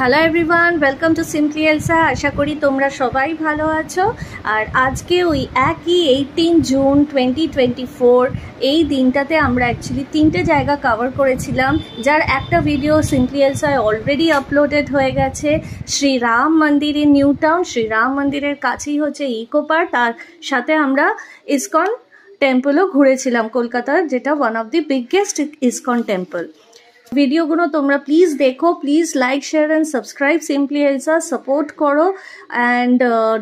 Hello everyone, welcome to Simply Elsa. আশা করি তোমরা সবাই ভালো আছো। আর আজকে ওই একই 18 জুন 2024 এই দিনটাতে আমরা অ্যাকচুয়ালি 3টে জায়গা কভার করেছিলাম, যার একটা ভিডিও সিম্পলি এলসায় অলরেডি আপলোডেড হয়ে গেছে। শ্রীরাম মন্দির ইন নিউ টাউন, শ্রীরাম মন্দিরের কাছেই হচ্ছে ইকো পার্ক। তার সাথে আমরা ইসকন টেম্পলও ঘুরেছিলাম কলকাতার, যেটা one of the biggest ISKCON temple. ভিডিওগুলো তোমরা প্লিজ দেখো, please like share and subscribe Simply Elsa, support করো and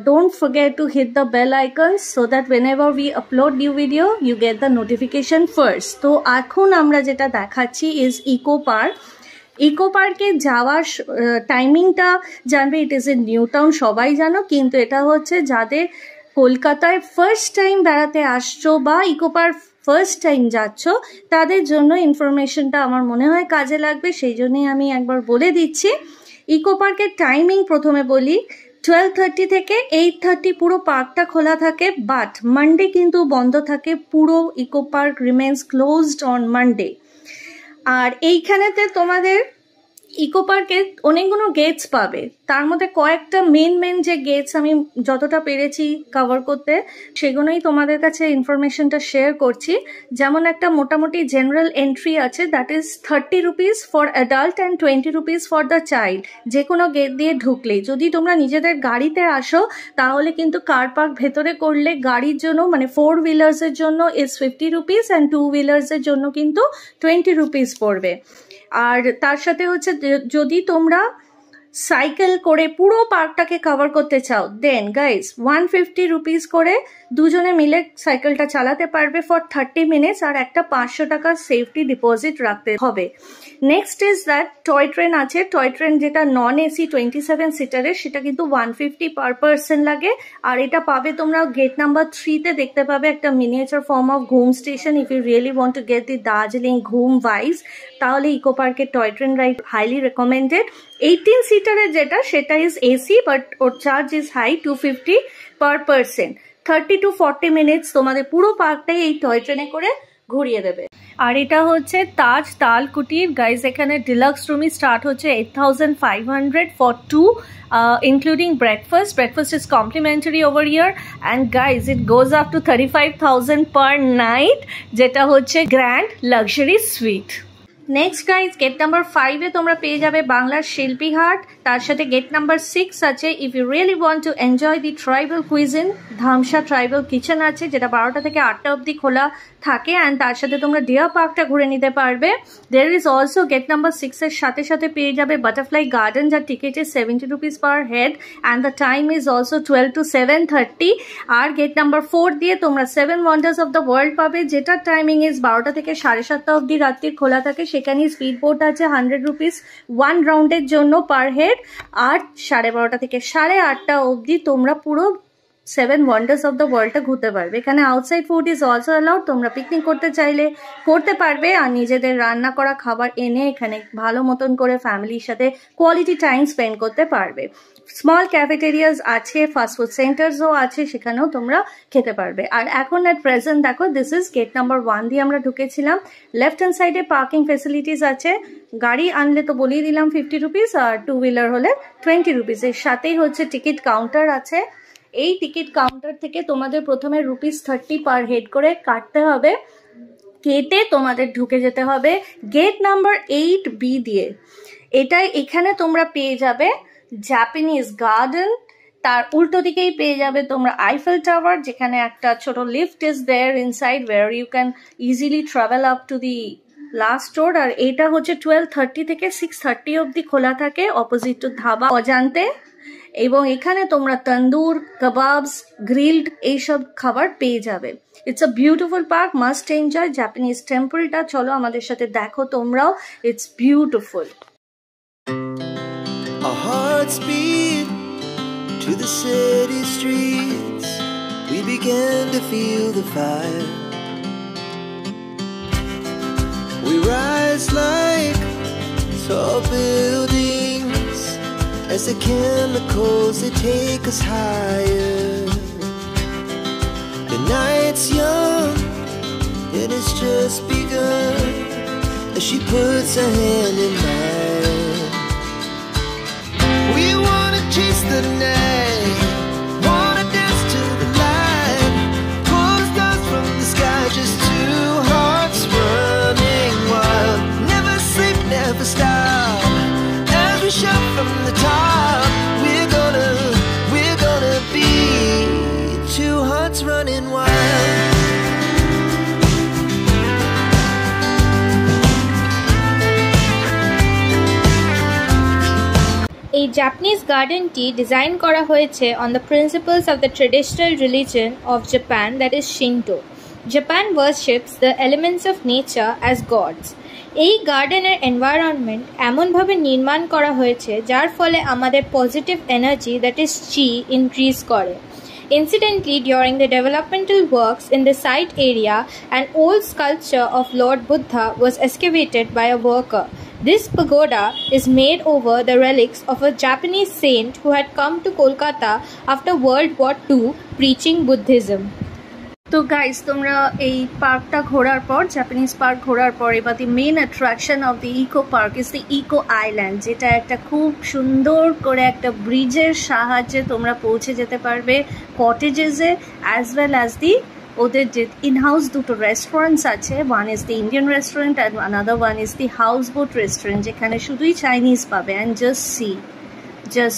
don't forget to hit the bell icon so that whenever we upload new video you get the notification first. তো এখন আমরা যেটা দেখাচ্ছি is eco park. Eco পার্কে যাওয়ার টাইমিংটা জানবে, it is in new town, সবাই জানো, কিন্তু এটা হচ্ছে যাদের কলকাতায় ফার্স্ট টাইম বেড়াতে আসছো বা ইকো পার্ক ফার্স্ট টাইম যাচ্ছ তাদের জন্য ইনফরমেশনটা আমার মনে হয় কাজে লাগবে, সেই জন্যই আমি একবার বলে দিচ্ছি। ইকো পার্কের টাইমিং প্রথমে বলি, 12:30 থেকে 8:30 পুরো পার্কটা খোলা থাকে, বাট মানডে কিন্তু বন্ধ থাকে। পুরো eco park remains closed on Monday. আর এইখানেতে তোমাদের ইকো পার্কে অনেকগুলো গেটস পাবে, তার মধ্যে কয়েকটা মেন যে গেটস আমি যতটা পেরেছি কভার করতে সেগুলোই তোমাদের কাছে ইনফরমেশনটা শেয়ার করছি। যেমন একটা মোটামুটি জেনারেল এন্ট্রি আছে, that is 30 rupees for adult and 20 rupees for the child. যে কোনো গেট দিয়ে ঢুকলেই, যদি তোমরা নিজেদের গাড়িতে আসো তাহলে কিন্তু কার পার্ক ভেতরে করলে গাড়ির জন্য মানে 4 হুইলার্সের জন্য ইজ 50 রুপিস অ্যান্ড 2 হুইলার্সের জন্য কিন্তু 20 রুপিস পড়বে। আর তার সাথে হচ্ছে যদি তোমরা সাইকেল করে পুরো পার্কটাকে কভার করতে চাও দেন গাইজ 150 রুপিস করে দুজনে মিলে সাইকেলটা চালাতে পারবে ফর 30 মিনিটস, আর একটা 500 টাকার সেফটি ডিপোজিট রাখতে হবে। Next is that toy train আছে। টয় ট্রেন যেটা নন এসি 27 সিটারের, সেটা কিন্তু 150 পার পার্সন লাগে। আর এটা পাবে তোমরা গেট নাম্বার 3-তে দেখতে পাবে একটা miniature form of Ghum station. If you really want to get the Darjeeling Ghum vibes তাহলে ইকো পার্কের toy train ride highly recommended. 18 সিটারের যেটা সেটা ইজ এসি, বাট ওর charge is high, 250 per person. 30 to 40 minutes তোমাদের পুরো পার্কটাই এই টয় ট্রেনে করে ঘুরিয়ে দেবে। আর এটা হচ্ছে তাজ তাল কুটির গাইজ। এখানে ডিলাক্স রুমই স্টার্ট হচ্ছে 8500 for 2 including breakfast. Breakfast is complimentary over here and guys it goes up to 35,000 per night, যেটা হচ্ছে grand luxury suite. Next guys gate number 5-এ তোমরা পেয়ে যাবে বাংলার শিল্পী হাট। তার সাথে গেট নাম্বার 6 আছে if you really want to enjoy the tribal cuisine, Dhamsa tribal kitchen আছে, যেটা 12টা থেকে 8টা অবধি খোলা থাকে। অ্যান্ড তার সাথে তোমরা ডিয়ার পার্কটা ঘুরে নিতে পারবে। There is also gate number 6-এর সাথে সাথে পেয়ে যাবে বাটারফ্লাই গার্ডেন, যার ticket is 70 rupees per head and the time is also 12 to 7:30। আর গেট নাম্বার 4 দিয়ে তোমরা 7 ওয়ান্ডার্স অফ দ্য ওয়ার্ল্ড পাবে, যেটার টাইমিং ইজ 12টা থেকে 7:30 অবধি রাত্রির খোলা থাকে। সেখানে স্পিড বোট আছে 100 রুপিস 1 রাউন্ডের জন্য পার হেড। আর 12:30 থেকে 8:30 অবধি তোমরা পুরো 7 ওয়ান্ডার্স অফ দ্য ওয়ার্ল্ডটা ঘুরতে পারবে। এখানে outside food is also allowed, তোমরা পিকনিক করতে চাইলে করতে পারবে আর নিজেদের রান্না করা খাবার এনে এখানে ভালো মতন করে ফ্যামিলির সাথে কোয়ালিটি টাইম স্পেন্ড করতে পারবে। স্মল ক্যাফেটেরিয়াস আছে, ফাস্টফুড সেন্টার্সও আছে, সেখানেও তোমরা খেতে পারবে। আর এখন অ্যাট প্রেজেন্ট দেখো, দিস ইজ গেট নাম্বার 1 দিয়ে আমরা ঢুকেছিলাম। লেফট হ্যান্ড সাইডে পার্কিং ফেসিলিটিস আছে, গাড়ি আনলে তো বলেই দিলাম 50 রুপিস আর 2 হুইলার হলে 20 রুপিস। এর সাথেই হচ্ছে টিকিট কাউন্টার আছে। এই টিকিট কাউন্টার থেকে তোমাদের প্রথমে ₹30 পার হেড করে কাটতে হবে, কেটে তোমাদের ঢুকে যেতে হবে গেট নাম্বার 8B দিয়ে। এখানে তোমরা পেয়ে যাবে জাপানিজ গার্ডেন, তার উল্টো দিকেই পেয়ে যাবে তোমরা আইফেল টাওয়ার, যেখানে একটা ছোট lift is there inside where you can easily travel up to the last road. আর এটা হচ্ছে 12:30 থেকে 6:30 অবধি খোলা থাকে, অপোজিট টু ধাবা অজান্তে। এবং এখানে তোমরা তন্দুর, কাবাবস, গ্রিলড এইসব খাবার পেয়ে যাবে। It's a beautiful park, must enjoy. Japanese টেম্পলটা চলো আমাদের সাথে দেখো তোমরাও, it's beautiful. Our hearts beat to the city streets. We began to feel the fire. We rise like tall buildings as the chemicals they take us higher. The night's young and it's just begun as she puts her hand in mine. Japanese গার্ডেনটি design করা হয়েছে on the principles of the traditional religion of Japan, that is Shinto. Japan worships the elements of nature as gods. এই গার্ডেনের environment এমনভাবে নির্মাণ করা হয়েছে যার ফলে আমাদের positive energy, that is C, increase করে। Incidentally, during the developmental works in the site area, an old sculpture of Lord Buddha was excavated by a worker. This pagoda is made over the relics of a Japanese saint who had come to Kolkata after World War II preaching Buddhism. তো guys, তোমরা এই পার্কটা ঘোরার পর, Japanese park ঘোরার পর, এবার the main attraction of the eco park is the eco island, যেটা একটা খুব সুন্দর করে একটা ব্রিজের সাহায্যে তোমরা পৌঁছে যেতে পারবে কটেজেসে, অ্যাজ ওয়েল অ্যাজ দি ওদের যে ইনহাউস দুটো রেস্টুরেন্টস আছে। One is the Indian restaurant and another one is the house boat restaurant, যেখানে শুধুই চাইনিজ পাবে। And just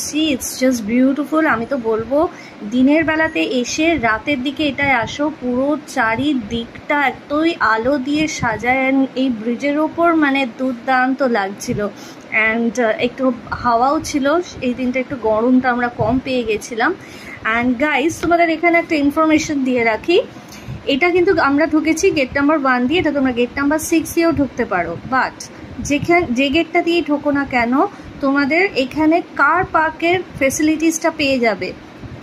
see, it's just beautiful. আমি তো বলবো দিনের বেলাতে এসে রাতের দিকে এটায় আসো, পুরো চারিদিকটা এতই আলো দিয়ে সাজায়। অ্যান্ড এই ব্রিজের ওপর মানে দুর্দান্ত লাগছিল। অ্যান্ড একটু হাওয়াও ছিল, এই দিনটা একটু গরমটা আমরা কম পেয়ে গেছিলাম। অ্যান্ড গাইস, তোমাদের এখানে একটা ইনফরমেশন দিয়ে রাখি, এটা কিন্তু আমরা ঢুকেছি গেট নাম্বার 1 দিয়ে, এটা তোমরা গেট নাম্বার 6 দিয়েও ঢুকতে পারো। বাট যে গেটটা দিয়ে ঢোকো না কেন, তোমাদের এখানে কার পার্কের ফেসিলিটিসটা পেয়ে যাবে।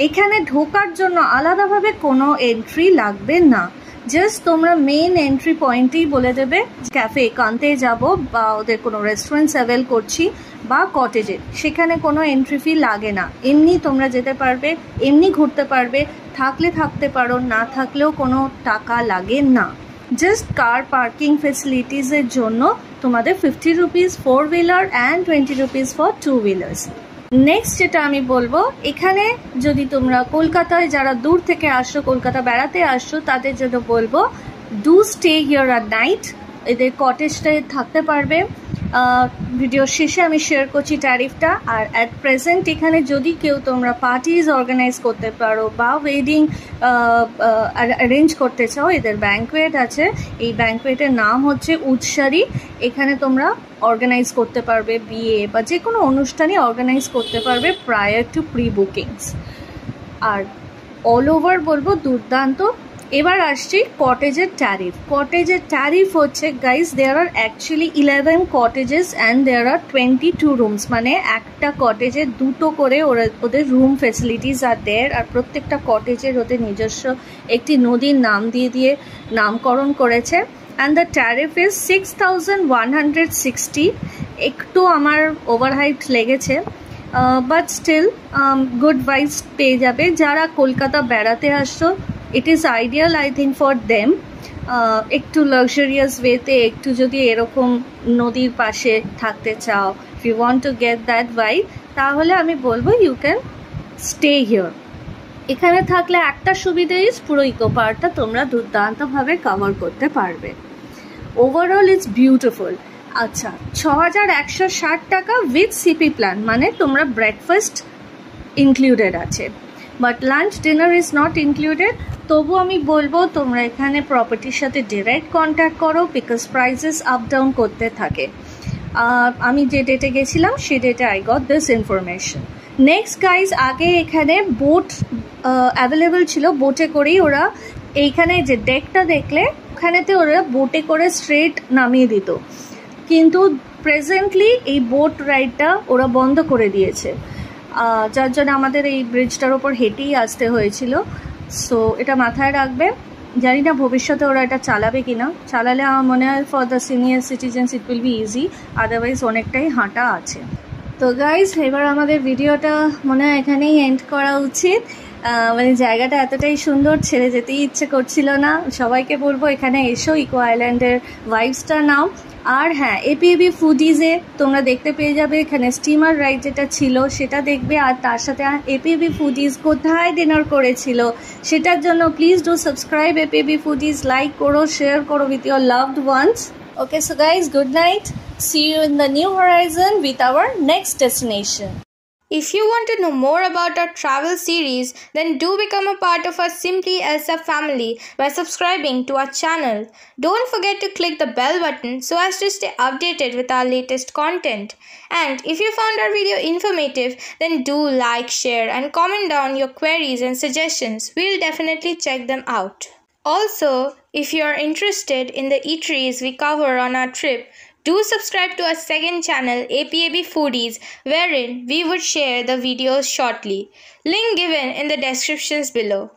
এখানে ঢোকার জন্য আলাদাভাবে কোনো এন্ট্রি লাগবে না, জাস্ট তোমরা মেন এন্ট্রি পয়েন্টেই বলে দেবে ক্যাফে একান্তে যাব বা ওদের কোনো রেস্টুরেন্টস অ্যাভেল করছি বা কটেজে, সেখানে কোনো এন্ট্রি ফি লাগে না। এমনি তোমরা যেতে পারবে, এমনি ঘুরতে পারবে, থাকলে থাকতে পারো, না থাকলেও কোনো টাকা লাগে না। জাস্ট কার পার্কিং ফেসিলিটিসের জন্য তোমাদের 50 rupees 4 wheeler and 20 rupees for 2 wheelers. Next যেটা আমি বলবো, এখানে যদি তোমরা কলকাতায় যারা দূর থেকে আসছো, কলকাতা বেড়াতে আসছো, তাদের জন্য বলবো do stay here overnight. এদের কটেজটায় থাকতে পারবে। ভিডিওর শেষে আমি শেয়ার করছি ট্যারিফটা। আর অ্যাট প্রেজেন্ট এখানে যদি কেউ তোমরা পার্টিজ অর্গানাইজ করতে পারো বা ওয়েডিং অ্যারেঞ্জ করতে চাও, এদের ব্যাঙ্কোয়েট আছে। এই ব্যাঙ্কোয়েটের নাম হচ্ছে উৎসারী। এখানে তোমরা অর্গানাইজ করতে পারবে বিয়ে বা যে কোনো অনুষ্ঠানই অর্গানাইজ করতে পারবে প্রায়ার টু প্রি বুকিংস। আর অল ওভার বলবো দুর্দান্ত। এবার আসছি কটেজের ট্যারিফ। কটেজের ট্যারিফ হচ্ছে guys, there are actually 11 cottages and there are 22 rooms, মানে একটা কটেজে দুটো করে ওদের রুম ফেসিলিটিস আর দেয়ার। আর প্রত্যেকটা কটেজের ওদের নিজস্ব একটি নদীর নাম দিয়ে নামকরণ করেছে। And the tariff is 6160। একটু আমার ওভারহাইট লেগেছে, বাট স্টিল গুড ভাইবস পেয়ে যাবে যারা কলকাতা বেড়াতে আসছো। It is ideal I think for them. একটু লাক্সারিয়াস ওয়েতে, একটু যদি এরকম নদীর পাশে থাকতে চাও, if you want to get that vibe, তাহলে আমি বলবো ইউ ক্যান স্টে হিয়ার। এখানে থাকলে একটা সুবিধা ইজ পুরো ইকো পার্কটা তোমরা দুর্দান্তভাবে কভার করতে পারবে। Overall it's beautiful. আচ্ছা, 6160 টাকা উইথ সিপি প্ল্যান, মানে তোমরা ব্রেকফাস্ট ইনক্লুডেড আছে, but lunch dinner is not included. তবু আমি বলবো তোমরা এখানে প্রপার্টির সাথে ডিরেক্ট কন্ট্যাক্ট করো, বিকজ প্রাইসেস আপ ডাউন করতে থাকে। আমি যে ডেটে গেছিলাম সেই ডেটে I got this information. Next guys, আগে এখানে বোট অ্যাভেলেবেল ছিল, বোটে করেই ওরা এইখানে যে ডেকটা দেখলে ওখানেতে ওরা বোটে করে স্ট্রেট নামিয়ে দিত, কিন্তু প্রেজেন্টলি এই বোট রাইডটা ওরা বন্ধ করে দিয়েছে, যার জন্য আমাদের এই ব্রিজটার ওপর হেঁটেই আসতে হয়েছিল। সো এটা মাথায় রাখবে। জানি না ভবিষ্যতে ওরা এটা চালাবে কিনা। চালালে আমার মনে হয় for the senior citizens it will be easy, otherwise অনেকটাই হাঁটা আছে। তো গাইজ, এবার আমাদের ভিডিওটা মনে হয় এখানেই এন্ড করা উচিত। মানে জায়গাটা এতটাই সুন্দর, ছেড়ে যেতেই ইচ্ছে করছিল না। সবাইকে বলবো এখানে এসো, ইকো আইল্যান্ডের ভাইবসটা নাও। আর হ্যাঁ, এপিএবি ফুডিজে তোমরা দেখতে পেয়ে যাবে এখানে স্টিমার রাইড যেটা ছিল সেটা দেখবে, আর তার সাথে এপিএবি ফুডিজ কোথায় ডিনার করেছিল সেটার জন্য please do subscribe APAB foodies, like করো, শেয়ার করো with your loved ones. Okay, so guys, good night, see you in the new horizon with our next destination. If you want to know more about our travel series, then do become a part of our Simply Elsa family by subscribing to our channel. Don't forget to click the bell button so as to stay updated with our latest content. And if you found our video informative, then do like, share and comment down your queries and suggestions. We'll definitely check them out. Also, if you are interested in the eateries we cover on our trip, do subscribe to our second channel, APAB Foodies, wherein we would share the videos shortly. Link given in the descriptions below.